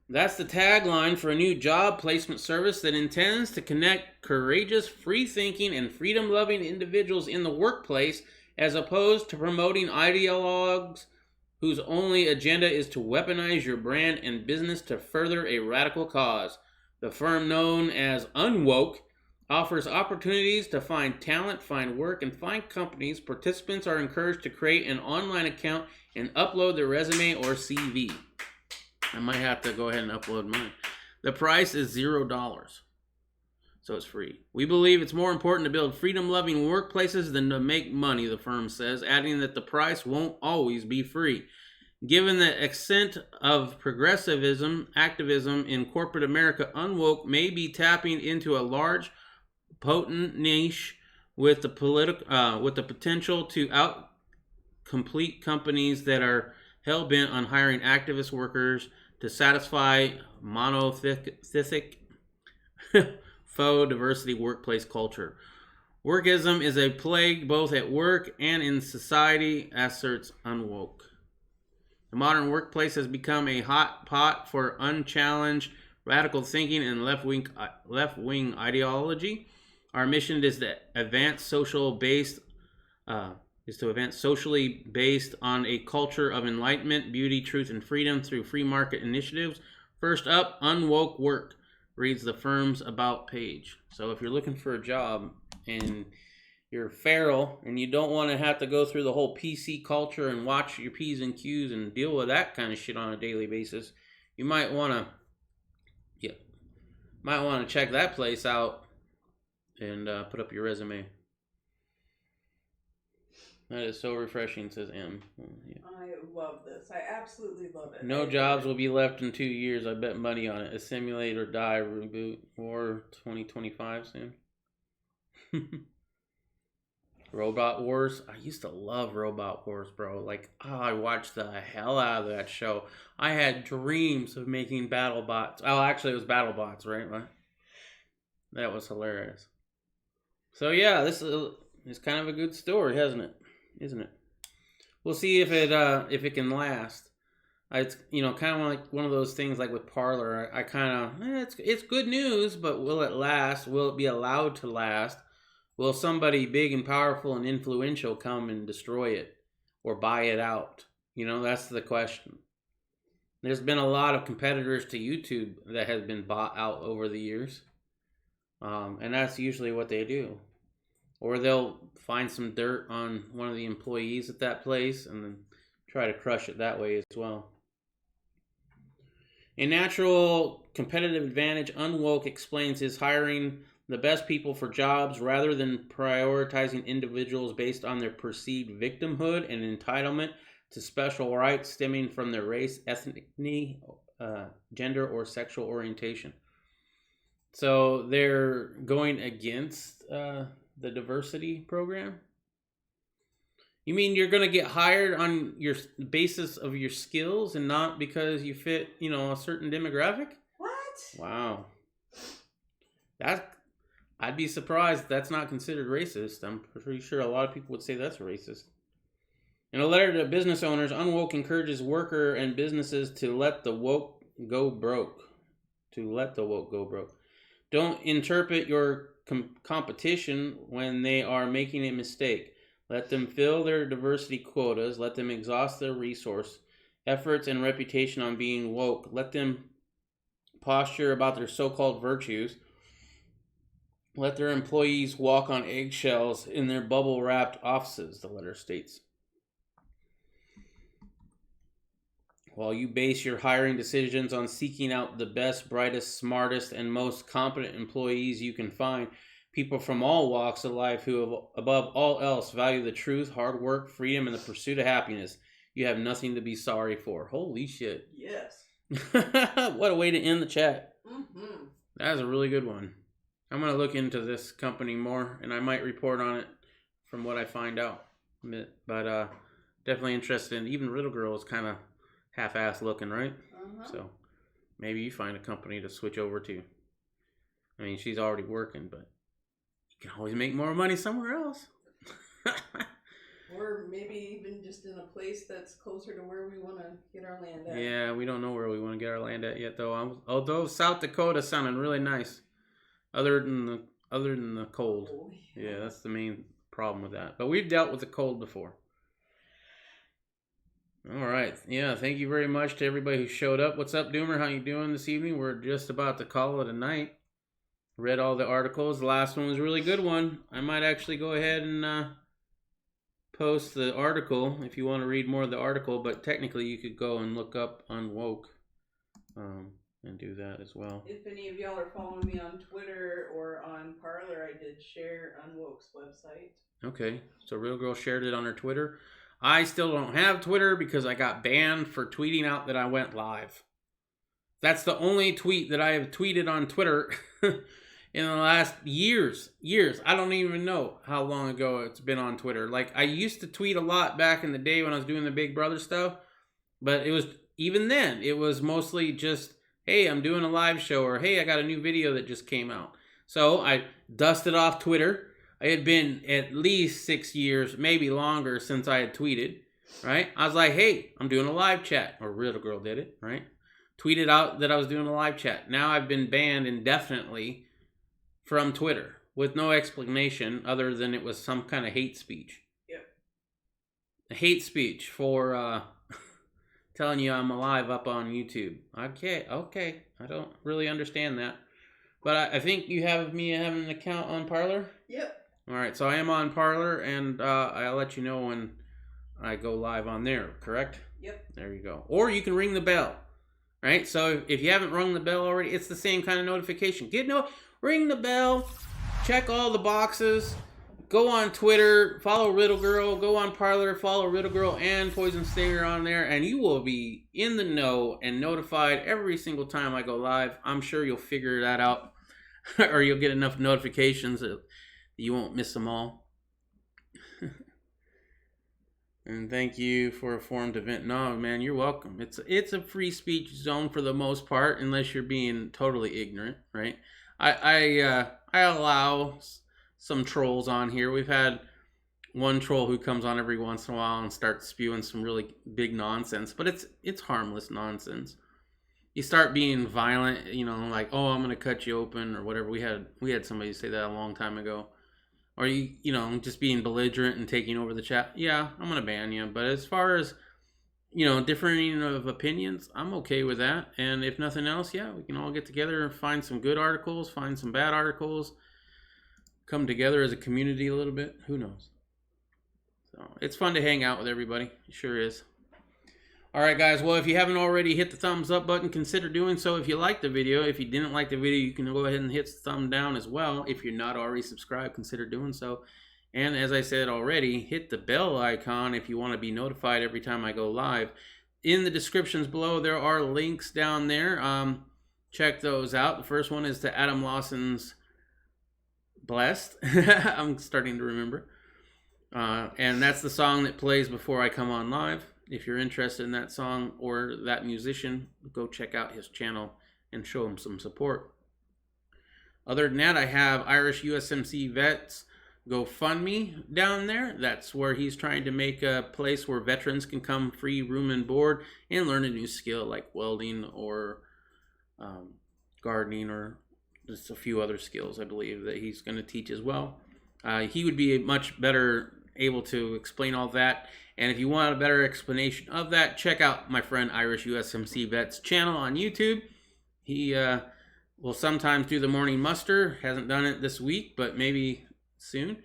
That's the tagline for a new job placement service that intends to connect courageous, free-thinking, and freedom-loving individuals in the workplace as opposed to promoting ideologues whose only agenda is to weaponize your brand and business to further a radical cause. The firm, known as Unwoke, offers opportunities to find talent, find work, and find companies. Participants are encouraged to create an online account and upload their resume or CV. I might have to go ahead and upload mine. The price is $0, so it's free. We believe it's more important to build freedom-loving workplaces than to make money, the firm says, adding that the price won't always be free. Given the extent of progressivism, activism in corporate America, Unwoke may be tapping into a large, potent niche with the potential to out-complete companies that are hell-bent on hiring activist workers to satisfy monolithic faux diversity workplace culture. Workism is a plague both at work and in society, asserts Unwoke. The modern workplace has become a hot pot for unchallenged radical thinking and left-wing ideology. Our mission is to advance socially based on a culture of enlightenment, beauty, truth, and freedom through free market initiatives. First up, Unwoke Work, reads the firm's about page. So if you're looking for a job and you're feral and you don't want to have to go through the whole PC culture and watch your P's and Q's and deal with that kind of shit on a daily basis, you might want to check that place out and put up your resume. That is so refreshing, says M. Yeah. I love this. I absolutely love it. No jobs will be left in 2 years. I bet money on it. Assimilate or die reboot. War 2025 soon. Robot Wars. I used to love Robot Wars, bro. I watched the hell out of that show. I had dreams of making BattleBots. Oh, actually, it was BattleBots, right? That was hilarious. So yeah, this is kind of a good story, hasn't it? Isn't it? We'll see if it can last. It's kind of like one of those things like with Parler. I kind of it's good news, but will it last? Will it be allowed to last? Will somebody big and powerful and influential come and destroy it or buy it out? That's the question. There's been a lot of competitors to YouTube that have been bought out over the years, and that's usually what they do. Or they'll find some dirt on one of the employees at that place and then try to crush it that way as well. A natural competitive advantage, Unwoke explains, is hiring the best people for jobs rather than prioritizing individuals based on their perceived victimhood and entitlement to special rights stemming from their race, ethnicity, gender, or sexual orientation. So they're going against the diversity program? You mean you're going to get hired on your basis of your skills and not because you fit, a certain demographic? What? Wow. I'd be surprised if that's not considered racist. I'm pretty sure a lot of people would say that's racist. In a letter to business owners, Unwoke encourages worker and businesses to let the woke go broke. Don't interpret your competition when they are making a mistake. Let them fill their diversity quotas. Let them exhaust their resource, efforts, and reputation on being woke. Let them posture about their so-called virtues. Let their employees walk on eggshells in their bubble-wrapped offices, the letter states. While you base your hiring decisions on seeking out the best, brightest, smartest, and most competent employees you can find, people from all walks of life who, above all else, value the truth, hard work, freedom, and the pursuit of happiness, you have nothing to be sorry for. Holy shit. Yes. What a way to end the chat. Mm-hmm. That is a really good one. I'm going to look into this company more, and I might report on it from what I find out. But definitely interested in, even Riddle Girl is kind of half-ass looking, right? Uh-huh. So maybe you find a company to switch over to. I mean, she's already working, but you can always make more money somewhere else. Or maybe even just in a place that's closer to where we want to get our land at. Yeah, we don't know where we want to get our land at yet, though. Although South Dakota sounding really nice, other than the cold. Oh, Yeah, that's the main problem with that. But we've dealt with the cold before. All right. Yeah, thank you very much to everybody who showed up. What's up, Doomer? How you doing this evening? We're just about to call it a night. Read all the articles. The last one was a really good one. I might actually go ahead and post the article if you want to read more of the article, but technically you could go and look up Unwoke and do that as well. If any of y'all are following me on Twitter or on Parler, I did share Unwoke's website. Okay, so Real Girl shared it on her Twitter. I still don't have Twitter because I got banned for tweeting out that I went live. That's the only tweet that I have tweeted on Twitter in the last years. I don't even know how long ago it's been on Twitter. Like, I used to tweet a lot back in the day when I was doing the Big Brother stuff, but it was, even then, it was mostly just, hey, I'm doing a live show, or hey, I got a new video that just came out. So I dusted off Twitter. It had been at least 6 years, maybe longer, since I had tweeted, right? I was like, hey, I'm doing a live chat. Or Riddle Girl did it, right? Tweeted out that I was doing a live chat. Now I've been banned indefinitely from Twitter with no explanation other than it was some kind of hate speech. Yep. A hate speech for telling you I'm alive up on YouTube. Okay. I don't really understand that. But I think you have me having an account on Parler? Yep. All right, so I am on Parler, and I'll let you know when I go live on there, correct? Yep. There you go. Or you can ring the bell, right? So if you haven't rung the bell already, it's the same kind of notification. Ring the bell, check all the boxes, go on Twitter, follow Riddle Girl, go on Parler, follow Riddle Girl and Poison Stinger on there, and you will be in the know and notified every single time I go live. I'm sure you'll figure that out, or you'll get enough notifications that you won't miss them all. And thank you for a formed event. No, man, you're welcome. It's a free speech zone for the most part, unless you're being totally ignorant, right? I allow some trolls on here. We've had one troll who comes on every once in a while and starts spewing some really big nonsense, but it's harmless nonsense. You start being violent, like, oh, I'm gonna cut you open or whatever. We had somebody say that a long time ago. Or you just being belligerent and taking over the chat. Yeah, I'm gonna ban you. But as far as differing of opinions, I'm okay with that. And if nothing else, yeah, we can all get together and find some good articles, find some bad articles, come together as a community a little bit. Who knows? So it's fun to hang out with everybody. It sure is. All right, guys. Well, if you haven't already hit the thumbs up button, consider doing so. If you liked the video, if you didn't like the video, you can go ahead and hit the thumb down as well. If you're not already subscribed, consider doing so. And as I said already, hit the bell icon if you want to be notified every time I go live. In the descriptions below, there are links down there. Check those out. The first one is to Adam Lawson's Blessed. I'm starting to remember. And that's the song that plays before I come on live. If you're interested in that song or that musician, go check out his channel and show him some support. Other than that, I have Irish USMC vets GoFundMe down there. That's where he's trying to make a place where veterans can come free room and board and learn a new skill like welding or gardening or just a few other skills I believe that he's going to teach as well. He would be much better able to explain all that. And if you want a better explanation of that, check out my friend Irish USMC Vets channel on YouTube. He will sometimes do the morning muster. Hasn't done it this week, but maybe soon.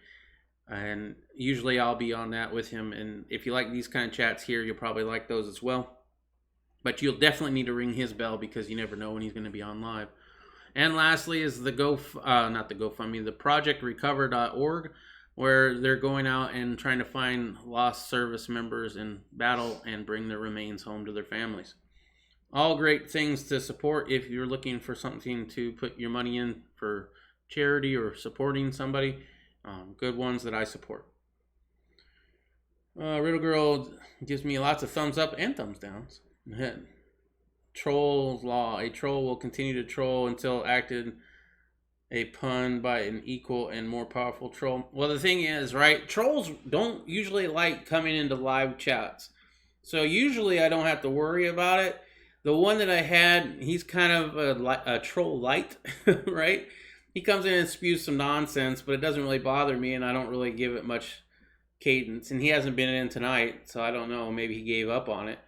And usually I'll be on that with him. And if you like these kind of chats here, you'll probably like those as well. But you'll definitely need to ring his bell because you never know when he's going to be on live. And lastly is the the projectrecover.org, where they're going out and trying to find lost service members in battle and bring their remains home to their families. All great things to support if you're looking for something to put your money in for charity or supporting somebody. Good ones that I support. Riddle Girl gives me lots of thumbs up and thumbs downs. Troll's Law. A troll will continue to troll until acted a pun by an equal and more powerful troll. Well, the thing is, right, trolls don't usually like coming into live chats. So usually I don't have to worry about it. The one that I had, he's kind of a troll light, right? He comes in and spews some nonsense, but it doesn't really bother me, and I don't really give it much cadence. And he hasn't been in tonight, so I don't know. Maybe he gave up on it.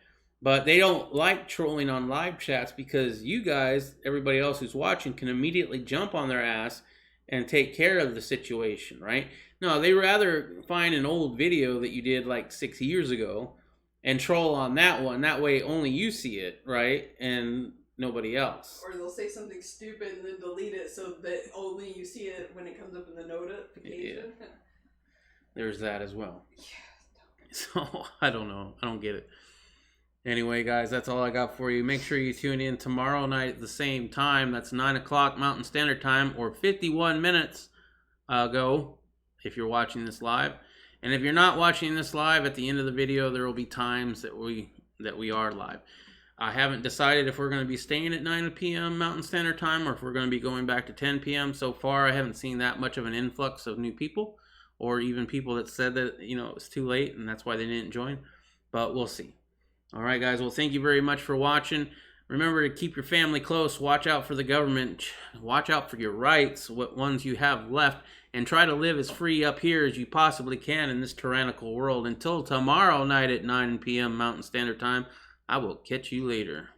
But they don't like trolling on live chats because you guys, everybody else who's watching, can immediately jump on their ass and take care of the situation, right? No, they rather find an old video that you did like 6 years ago and troll on that one. That way only you see it, right? And nobody else. Or they'll say something stupid and then delete it so that only you see it when it comes up in the notification. Yeah. There's that as well. Yeah. So, I don't know. I don't get it. Anyway, guys, that's all I got for you. Make sure you tune in tomorrow night at the same time. That's 9 o'clock Mountain Standard Time, or 51 minutes ago if you're watching this live. And if you're not watching this live, at the end of the video, there will be times that we are live. I haven't decided if we're going to be staying at 9 p.m. Mountain Standard Time or if we're going to be going back to 10 p.m. So far, I haven't seen that much of an influx of new people, or even people that said that, you know, it was too late and that's why they didn't join. But we'll see. All right, guys. Well, thank you very much for watching. Remember to keep your family close. Watch out for the government. Watch out for your rights, what ones you have left, and try to live as free up here as you possibly can in this tyrannical world. Until tomorrow night at 9 p.m. Mountain Standard Time, I will catch you later.